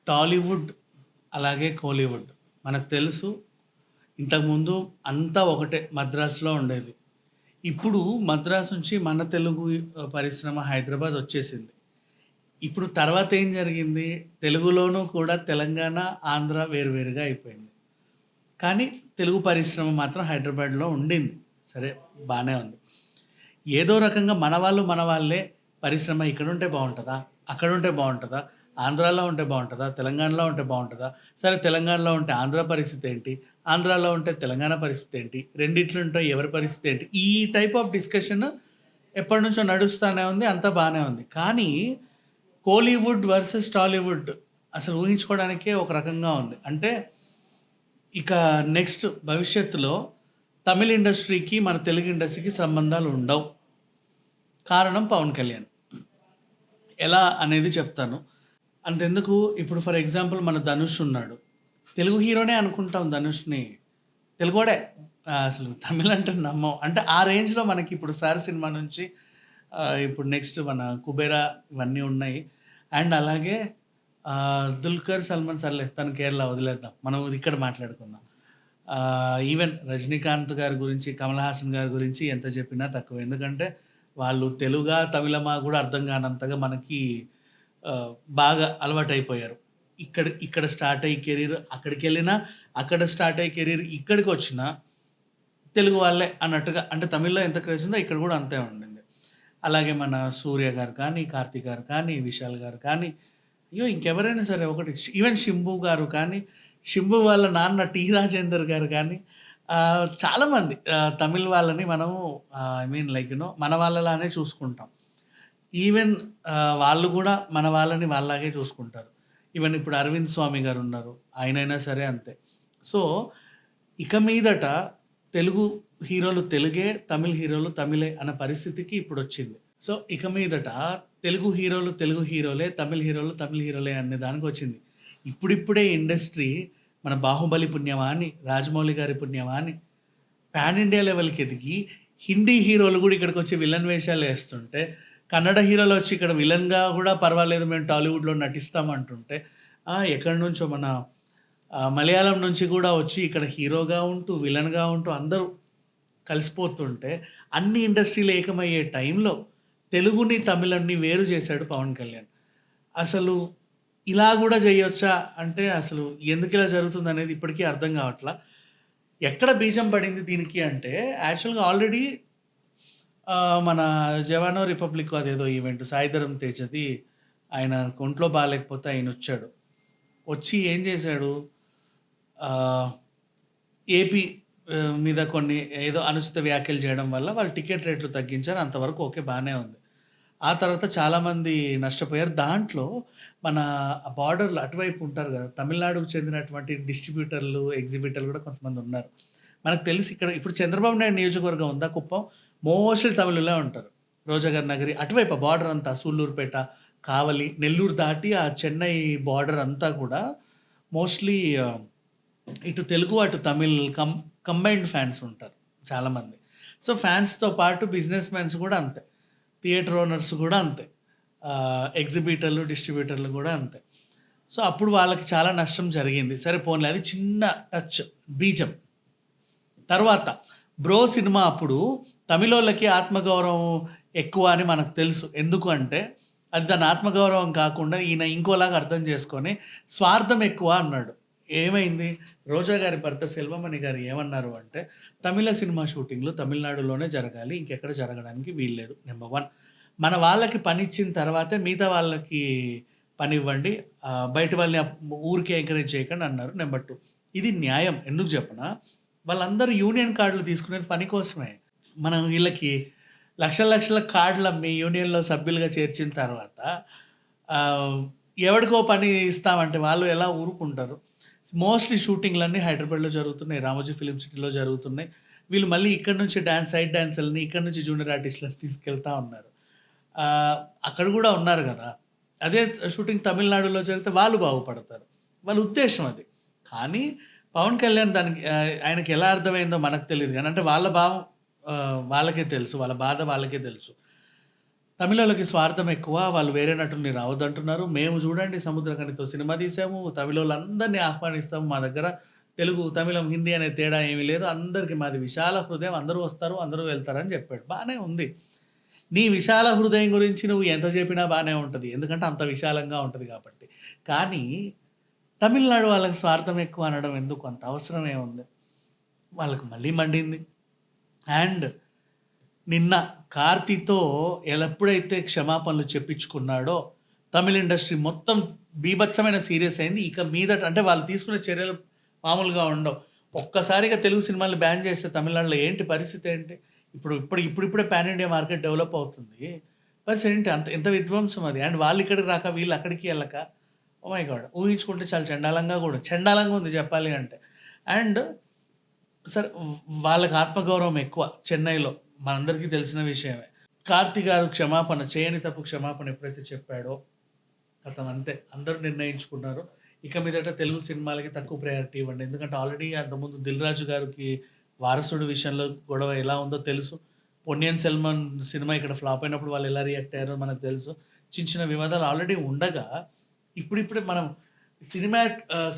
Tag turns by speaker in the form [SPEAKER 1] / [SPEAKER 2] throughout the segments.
[SPEAKER 1] టాలీవుడ్, అలాగే కోలీవుడ్. మనకు తెలుసు ఇంతకుముందు అంతా ఒకటే మద్రాసులో ఉండేది. ఇప్పుడు మద్రాసు నుంచి మన తెలుగు పరిశ్రమ హైదరాబాద్ వచ్చేసింది. ఇప్పుడు తర్వాత ఏం జరిగింది? తెలుగులోనూ కూడా తెలంగాణ, ఆంధ్ర వేరు వేరుగా అయిపోయింది. కానీ తెలుగు పరిశ్రమ మాత్రం హైదరాబాద్‌లో ఉండింది. సరే, బానే ఉంది. ఏదో రకంగా మన వాళ్ళే పరిశ్రమ ఇక్కడుంటే బావుంటదా? అక్కడుంటే బావుంటదా? ఆంధ్రాలో ఉంటే బావుంటదా? తెలంగాణలో ఉంటే బావుంటదా? సరే, తెలంగాణలో ఉంటే ఆంధ్ర పరిస్థితేంటి? ఆంధ్రాలో ఉంటే తెలంగాణ పరిస్థితేంటి? రెండిట్లుంటే ఎవరి పరిస్థితేంటి? ఈ టైప్ ఆఫ్ డిస్కషన్ ఎప్పటినుంచో నడుస్తానే ఉంది. అంతా బానే ఉంది. కానీ కోలీవుడ్ వర్సెస్ టాలీవుడ్ అసలు ఊహించుకోవడానికే ఒక రకంగా ఉంది. అంటే ఇక నెక్స్ట్ భవిష్యత్తులో తమిళ్ ఇండస్ట్రీకి, మన తెలుగు ఇండస్ట్రీకి సంబంధాలు ఉండవు. కారణం పవన్ కళ్యాణ్. ఎలా అనేది చెప్తాను. అంతెందుకు, ఇప్పుడు ఫర్ ఎగ్జాంపుల్ మన 'ధనుష్' ఉన్నాడు. తెలుగు హీరోనే అనుకుంటాం ధనుష్‌ని. తెలుగోడే. అసలు తమిళ్ అంటే నమ్మం. అంటే ఆ రేంజ్‌లో మనకిప్పుడు 'సార్' సినిమా నుంచి ఇప్పుడు నెక్స్ట్ మన 'కుబేరా' ఇవన్నీ ఉన్నాయి. అండ్ అలాగే 'దుల్కర్ సల్మాన్' సర్లే, తను కేరళ వదిలేద్దాం. మనం ఇక్కడ మాట్లాడుకుందాం. ఈవెన్ 'రజనీకాంత్' గారి గురించి, 'కమల్ హాసన్' గారి గురించి ఎంత చెప్పినా తక్కువే. ఎందుకంటే వాళ్ళు తెలుగా, తమిళమా గూడా అర్థం కానంతగా మనకి ఆహ్, బాగా అలవాటైపోయారు. ఇక్కడ ఇక్కడ స్టార్ట్ అయ్యి కెరీర్ అక్కడికెళ్ళినా, అక్కడ స్టార్ట్ అయ్యి కెరీర్ ఇక్కడికొచ్చినా తెలుగు వాళ్ళే అన్నట్టుగా, అంటే తమిళ్‌లో ఎంత క్రేజ్ ఉందో ఇక్కడ గూడా అంతే ఉండింది. అలాగే మన 'సూర్య' గారు కానీ, 'కార్తీ' గారు కానీ, 'విశాల్' గారు కానీ, అయ్యో! ఇంకెవరైనా సరే ఒకటి ఈవెన్ 'శంభు' గారు కానీ, 'శంభు' వాళ్ళ నాన్న 'టి. రాజేందర్' గారు కానీ, చాలామంది తమిళ్ వాళ్ళని మనము ఐ మీన్ లైక్ మన వాళ్ళలానే చూసుకుంటాం. ఈవెన్ వాళ్ళు గూడా మన వాళ్ళని వాళ్ళలాగే చూసుకుంటారు. ఈవెన్ ఇప్పుడు 'అరవింద్ స్వామి' గారున్నారు. ఆయనైనా సరే అంతే. సో, ఇక మీదట తెలుగు హీరోలు తెలుగే, తమిళ్ హీరోలు తమిళే అన్న పరిస్థితికి ఇప్పుడొచ్చింది. సో, ఇక మీదట తెలుగు హీరోలు తెలుగు హీరోలే, తమిళ్ హీరోలు తమిళ్ హీరోలే అనే దానికొచ్చింది. ఇప్పుడిప్పుడే ఇండస్ట్రీ మన 'బాహుబలి' పుణ్యమా అని, 'రాజమౌళి' గారి పుణ్యమా అని పాన్ ఇండియా లెవెల్‌కి ఎదిగి, హిందీ హీరోలు గూడా ఇక్కడికొచ్చి విలన్ వేషాలేస్తుంటే, కన్నడ హీరోలొచ్చి ఇక్కడ విలన్‌గా గూడా పర్వాలేదు, మేము టాలీవుడ్‌లో నటిస్తాం అంటుంటే, ఎక్కడి నుంచో మన మలయాళం నుంచి గూడా వచ్చి ఇక్కడ హీరోగా ఉంటూ, విలన్‌గా ఉంటూ అందరూ కలిసిపోతుంటే, అన్ని ఇండస్ట్రీలు ఏకమయ్యే టైంలో తెలుగుని, తమిళంని వేరు చేశాడు పవన్ కళ్యాణ్. అసలు ఇలా గూడా జేయొచ్చా అంటే, అసలు ఎందుకిలా జరుగుతుందనేది ఇప్పటికీ అర్థం గావట్ల. ఎక్కడ బీజం పడింది దీనికి అంటే, యాక్చువల్‌గా ఆల్రెడీ మన 'జవానో రిపబ్లికో' అదేదో ఈవెంట్ 'సాయి ధరమ్ తేజ'ది, ఆయన ఒంట్లో బాలేకపోతే ఆయనొచ్చాడు. వచ్చి ఏం జేశాడు, ఆహ్, ఏపీ మీద కొన్ని ఏదో అనుచిత వ్యాఖ్యలు చేయడం వల్ల వాళ్ళు టికెట్ రేట్లు తగ్గించారు. అంతవరకు ఓకే, బానే ఉంది. ఆ తర్వాత చాలామంది నష్టపోయారు. దాంట్లో మన బార్డర్‌లో అటువైపు ఉంటారు గదా! తమిళనాడుకు చెందినటువంటి డిస్ట్రిబ్యూటర్లు, ఎగ్జిబిటర్లు గూడా కొంతమందున్నారు. మనకు తెలిసి ఇక్కడ ఇప్పుడు చంద్రబాబు నాయుడు నియోజకవర్గం ఉందా కుప్పం? మోస్ట్‌లీ తమిళులే ఉంటారు. రోజాగారి నగరి అటువైపు బార్డర్ అంతా సూళ్ళూరుపేట, కావలి, నెల్లూరు దాటి ఆ చెన్నై బార్డర్ అంతా కూడా మోస్ట్‌లీ ఇటు తెలుగు, అటు తమిళ్ కంబైన్డ్ ఫ్యాన్స్ ఉంటారు చాలామంది. సో, ఫ్యాన్స్‌తో పాటు బిజినెస్ మాన్స్ గూడా అంతే. థియేటర్ ఓనర్స్ గూడా అంతే. ఎగ్జిబిటర్లు, డిస్ట్రిబ్యూటర్లు గూడా అంతే. సో, అప్పుడు వాళ్ళకి చాలా నష్టం జరిగింది. సరే పోనీలే, అది చిన్న టచ్, బీజం. తర్వాత 'బ్రో' సినిమా అప్పుడు తమిళోళ్ళకి ఆత్మగౌరవం ఎక్కువ అని మనకు తెలుసు. ఎందుకు అంటే, అది దాని ఆత్మగౌరవం కాకుండా ఈయన ఇంకోలాగా అర్థం చేసుకొని స్వార్థం ఎక్కువ అన్నాడు. ఏమైంది? రోజా గారి భర్త సెల్వమణి గారు ఏమన్నారు అంటే, తమిళ సినిమా షూటింగ్‌లు తమిళనాడులోనే జరగాలి. ఇంకెక్కడ జరగడానికి వీల్లేదు. నంబర్ 1. మన వాళ్ళకి పనిచ్చిన తర్వాతే మిగతా వాళ్ళకి పనివ్వండి. బయట వాళ్ళని ఊరికే ఎంకరేజ్ చేయకండి అన్నారు. నంబర్ 2. ఇది న్యాయం. ఎందుకు చెప్పనా? వాళ్ళందరూ యూనియన్ కార్డ్‌లు తీసుకునేది పని కోసమే. మనం వీళ్ళకి లక్షల లక్షల కార్డ్‌లమ్మి యూనియన్‌లో సభ్యులుగా చేర్చిన తర్వాత ఆహ్, ఎవడికో పని ఇస్తామంటే వాళ్ళు ఎలా ఊరుకుంటారు? మోస్ట్‌లీ షూటింగ్‌లన్నీ హైదరాబాద్‌లో జరుగుతున్నాయి. 'రామోజీ ఫిల్మ్ సిటీలో' జరుగుతున్నాయి. వీళ్ళు మళ్ళీ ఇక్కడి నుంచి సైడ్ డాన్సర్‌లని, ఇక్కడి నుంచి జూనియర్ ఆర్టిస్ట్‌లని తీసుకెళ్తా ఉన్నారు. ఆహ్, అక్కడ గూడా ఉన్నారు గదా! అదే షూటింగ్ తమిళనాడులో జరిగితే వాళ్ళు బాగుపడతారు. వాళ్ళ ఉద్దేశ్యం అది. కానీ పవన్ కళ్యాణ్ దానికి ఆయనకి ఎలా అర్థమైందో మనకు తెలీదు గానీ, అంటే వాళ్ళ భావం వాళ్ళకే తెలుసు. వాళ్ళ బాధ వాళ్ళకే తెలుసు. తమిళోళ్ళకి స్వార్థం ఎక్కువ. వాళ్ళు వేరే నటుల్ని రావద్దంటున్నారు. మేము చూడండి 'సముద్రఖనితో' సినిమా తీసాము. తమిళోళ్ళందరిని ఆహ్వానిస్తాము. మా దగ్గర తెలుగు, తమిళం, హిందీ అనే తేడా ఏమీ లేదు. అందరికి మాది విశాల హృదయం. అందరూ వస్తారు, అందరూ వెళ్తారని చెప్పాడు. బానే ఉంది. నీ విశాల హృదయం గురించి నువ్వు ఎంత చెప్పినా బానే ఉంటది. ఎందుకంటే అంత విశాలంగా ఉంటది కాబట్టి. కానీ తమిళనాడు వాళ్ళకి స్వార్థం ఎక్కువ అనడం ఎందుకు? అంత అవసరం ఏముంది? వాళ్ళకి మళ్ళీ మండింది. అండ్ నిన్న 'కార్తీ'తో ఎప్పుడైతే క్షమాపణలు చెప్పించుకున్నాడో, తమిళ్ ఇండస్ట్రీ మొత్తం బీభత్సమైన సీరియస్ అయింది. ఇక మీదట అంటే వాళ్ళు తీసుకునే చర్యలు మామూలుగా ఉండవు. ఒక్కసారిగా తెలుగు సినిమాల్ని బ్యాన్ చేస్తే తమిళనాడులో ఏంటి పరిస్థితి ఏంటి? ఇప్పుడిప్పుడే పాన్ ఇండియా మార్కెట్ డెవలప్ అవుతుంది. పరిస్థితి ఏంటి? ఎంత విధ్వంసం అది. అండ్ వాళ్ళు ఇక్కడికి రాక, వీళ్ళు అక్కడికి ఎళ్ళక, ఓహ్ మై గాడ్! ఊహించుకుంటే చాలా చండాలంగా ఉంది చెప్పాలి అంటే. అండ్ సరే వాళ్ళకి ఆత్మగౌరవం ఎక్కువ చెన్నైలో. మనందరికీ తెలిసిన విషయమే. 'కార్తీ' గారు చేయని తప్పుకు క్షమాపణ ఎప్పుడైతే చెప్పాడో, ఖతం అంతే. అందరూ నిర్ణయించుకున్నారు. ఇక మీదట తెలుగు సినిమాలకి తక్కువ ప్రయారిటీ ఇవ్వండి. ఎందుకంటే ఆల్రెడీ అంతకుముందు 'దిల్ రాజు' గారికి 'వారసుడు' విషయంలో గొడవ ఎలా ఉందో తెలుసు. 'పొన్నియిన్ సెల్వన్' సినిమా ఇక్కడ ఫ్లాప్ అయినప్పుడు వాళ్ళు ఎలా రియాక్ట్ అయ్యారో మనకు తెలుసు. చిన్న వివాదాలు ఆల్రెడీ ఉండగా, ఇప్పుడిప్పుడే మనం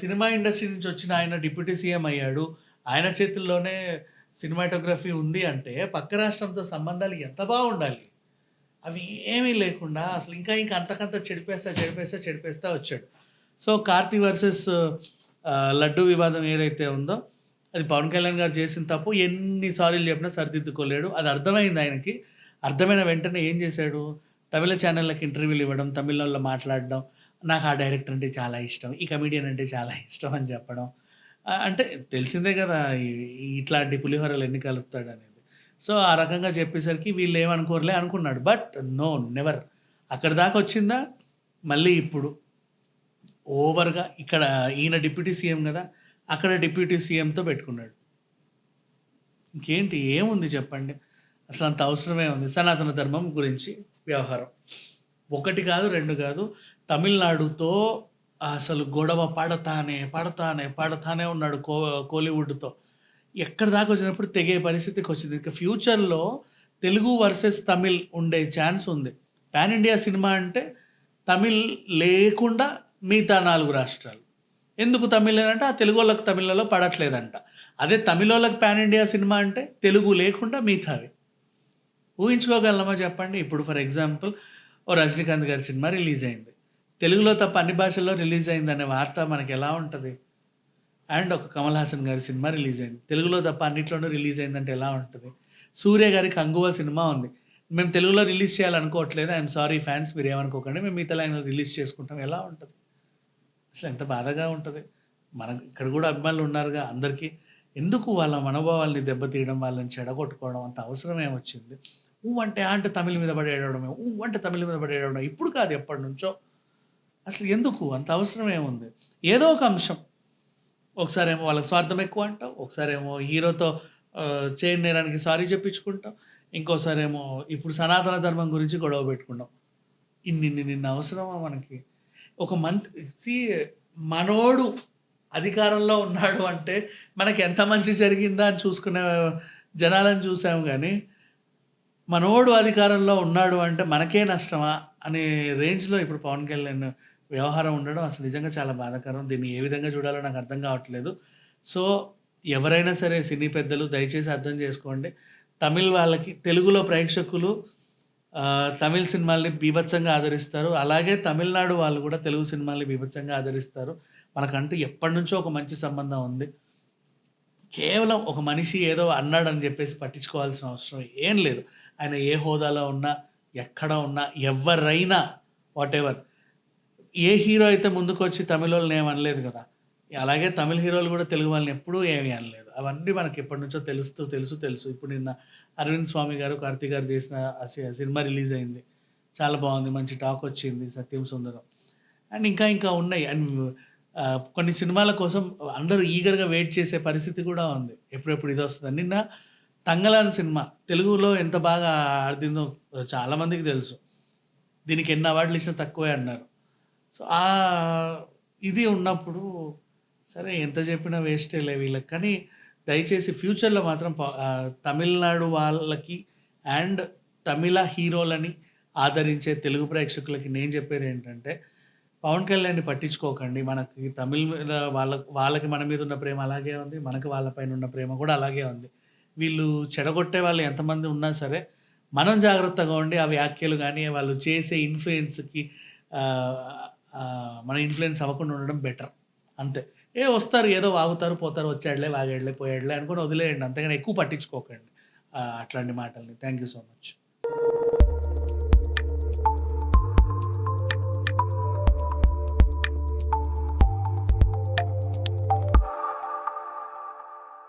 [SPEAKER 1] సినిమా ఇండస్ట్రీ నుంచి వచ్చిన ఆయన డిప్యూటీ సీఎం అయ్యాడు. ఆయన చేతుల్లోనే సినిమాటోగ్రఫీ ఉంది అంటే, పక్క రాష్ట్రంతో సంబంధాలు ఎంత బాగుండాలి. అవి ఏమీ లేకుండా అసలు ఇంకా అంతకంత చెడిపేస్తా వచ్చాడు. సో 'కార్తీ' వర్సెస్ 'లడ్డూ' వివాదం ఏదైతే ఉందో, అది పవన్ కళ్యాణ్ గారు చేసిన తప్పు. ఎన్ని సారీలు చెప్పినా సరిదిద్దుకోలేడు. అది అర్థమైంది ఆయనకి. అర్థమైన వెంటనే ఏం చేశాడు, తమిళ ఛానెళ్ళకి ఇంటర్వ్యూలు ఇవ్వడం, తమిళంలో మాట్లాడడం. నాకు ఆ డైరెక్టర్ అంటే చాలా ఇష్టం. ఈ కమెడియన్ అంటే చాలా ఇష్టం అని చెప్పడం. అంటే తెలిసిందే కదా! ఇట్లాంటి పులిహోరలు ఎన్ని కలుపుతాడనేది. సో, ఆ రకంగా చెప్పేసరికి వీళ్ళేమనుకోరులే అనుకున్నాడు. But no, never. అక్కడి దాకా వచ్చిందా, మళ్ళీ ఇప్పుడు ఓవర్‌గా ఇక్కడ ఈయన డిప్యూటీ సీఎం గదా! అక్కడ డిప్యూటీ సీఎంతో పెట్టుకున్నాడు. ఇంకేంటి ఏముంది చెప్పండి? అసలంత అవసరమే ఉంది. సనాతన ధర్మం గురించి వ్యవహారం. 1 కాదు, 2 కాదు. తమిళనాడుతో అసలు గొడవ పడతానే ఉన్నాడు కోలీవుడ్‌తో. ఎక్కడి దాకా వచ్చినప్పుడు తెగే పరిస్థితికొచ్చింది. ఇక ఫ్యూచర్‌లో తెలుగు వర్సెస్ తమిళ్ ఉండే ఛాన్స్ ఉంది. పాన్ ఇండియా సినిమా అంటే తమిళ్ లేకుండా మిగతా 4 రాష్ట్రాలు. ఎందుకు తమిళ్ అంటే ఆ తెలుగోళ్ళకి తమిళ్లలో పడట్లేదంట. అదే తమిళోళ్ళకి పాన్ ఇండియా సినిమా అంటే తెలుగు లేకుండా మిగతావి. ఊహించుకోగలమా చెప్పండి? ఇప్పుడు ఫర్ ఎగ్జాంపుల్ ఓ 'రజనీకాంత్' గారి సినిమా రిలీజ్ అయింది. తెలుగులో తప్ప అన్ని భాషల్లో రిలీజ్ అయిందనే వార్త మనకెలా ఉంటది? అండ్ ఒక 'కమల్ హాసన్' గారి సినిమా రిలీజ్ అయింది. తెలుగులో తప్ప అన్నిట్లోనూ రిలీజ్ అయిందంటే ఎలా ఉంటది? 'సూర్య' గారి 'కంగువ' సినిమా ఉంది. మేము తెలుగులో రిలీజ్ చేయాలనుకోవట్లేదు. ఐయామ్ సారీ ఫ్యాన్స్ మీరేమనుకోకండి. మేము మిగతా లాంగ్వేజ్‌లో రిలీజ్ చేసుకుంటాం. ఎలా ఉంటది? అసలెంత బాధగా ఉంటది. మనకు ఇక్కడ గూడా అభిమానులు ఉన్నారుగా అందరికీ. ఎందుకు వాళ్ళ మనోభావాల్ని దెబ్బతీయడం, వాళ్ళని చెడగొట్టుకోవడం అంత అవసరం ఏమొచ్చింది? అంటే అంటే తమిళ్ మీద పడి ఏడవడమే. అంటే తమిళ్ మీద పడి ఏడవడం. ఇప్పుడు కాదు ఎప్పటినుంచో. అసలు ఎందుకు? అంత అవసరం ఏముంది? ఏదో ఒక అంశం. ఒకసారేమో వాళ్ళకి స్వార్థం ఎక్కువ అంటావు. ఒకసారేమో హీరోతో చేయని నేరానికి సారీ చెప్పించుకుంటావు. ఇంకోసారేమో ఇప్పుడు సనాతన ధర్మం గురించి గొడవ పెట్టుకున్నాం. ఇన్నిన్ని అవసరమా మనకి? ఒక సీ మనోడు అధికారంలో ఉన్నాడు అంటే మనకి ఎంత మంచి జరిగిందా అని చూసుకునే జనాలను చూసాము గానీ, మనోడు అధికారంలో ఉన్నాడు అంటే మనకే నష్టమా అనే రేంజ్‌లో ఇప్పుడు పవన్ కళ్యాణ్ వ్యవహారం ఉండడం అసలు నిజంగా చాలా బాధాకరం. దీన్ని ఏ విధంగా చూడాలో నాకు అర్థం కావట్లేదు. సో, ఎవరైనా సరే సినీ పెద్దలు దయచేసి అర్థం చేసుకోండి. తమిళ్ వాళ్ళకి తెలుగులో ప్రేక్షకులు తమిళ్ సినిమాల్ని బీభత్సంగా ఆదరిస్తారు. అలాగే తమిళనాడు వాళ్ళు కూడా తెలుగు సినిమాల్ని బీభత్సంగా ఆదరిస్తారు. మనకంటూ ఎప్పటినుంచో ఒక మంచి సంబంధం ఉంది. కేవలం ఒక మనిషి ఏదో అన్నాడని జెప్పేసి పట్టించుకోవాల్సిన అవసరం ఏం లేదు. ఆయన ఏ హోదాలో ఉన్నా, ఎక్కడ ఉన్నా, ఎవ్వరైనా వాటెవర్. ఏ హీరో అయితే ముందుకొచ్చి తమిళోళ్ళని ఏమి అనలేదు గదా! అలాగే తమిళ్ హీరోలు గూడా తెలుగు వాళ్ళని ఎప్పుడూ ఏమి అనలేదు. అవన్నీ మనకి ఎప్పటినుంచో తెలుసు. ఇప్పుడు నిన్న అరవింద్ స్వామి గారు, కార్తీ గారు చేసిన సినిమా రిలీజ్ అయింది. చాలా బావుంది. మంచి టాక్ వచ్చింది 'సత్యం సుందరం.' అండ్ ఇంకా ఉన్నాయి. అండ్ కొన్ని సినిమాల కోసం అందరూ ఈగర్‌గా వెయిట్ చేసే పరిస్థితి కూడా ఉంది. ఎప్పుడెప్పుడు ఇదొస్తదని. నిన్న 'తంగలాన్' సినిమా తెలుగులో ఎంత బాగా ఆడిందో చాలా మందికి తెలుసు. దీనికి ఎన్ని అవార్డులు ఇచ్చినా తక్కువే అన్నారు. సో, ఇది ఉన్నప్పుడు సరే ఎంత చెప్పినా వేస్టేలే వీళ్ళకి. కానీ దయచేసి ఫ్యూచర్‌లో మాత్రం తమిళనాడు వాళ్ళకి అండ్ తమిళ హీరోలని ఆదరించే తెలుగు ప్రేక్షకులకి నేను చెప్పేదేంటంటే, పవన్ కళ్యాణ్‌ని పట్టించుకోకండి. మనకి తమిళ్ మీద వాళ్ళకి మన మీద ఉన్న ప్రేమ అలాగే ఉంది. మనకి వాళ్ళ పైన ఉన్న ప్రేమ కూడా అలాగే ఉంది. వీళ్ళు చెడగొట్టే వాళ్ళు ఎంతమంది ఉన్నా సరే, మనం జాగ్రత్తగా ఉండి ఆ వ్యాఖ్యలు గాని, వాళ్ళు చేసే ఇన్‌ఫ్లూయెన్స్‌కి ఆహ్, మనం ఇన్‌ఫ్లూయెన్స్ అవ్వకుండా ఉండడం బెటర్. అంతే. వస్తారు ఏదో వాగుతారు, పోతారు, వచ్చాడులే, వాగాడులే, పోయాడులే అనుకోని వదిలేయండి. అంతేగాని ఎక్కువ పట్టించుకోకండి. అట్లాంటి మాటల్ని. Thank you so much.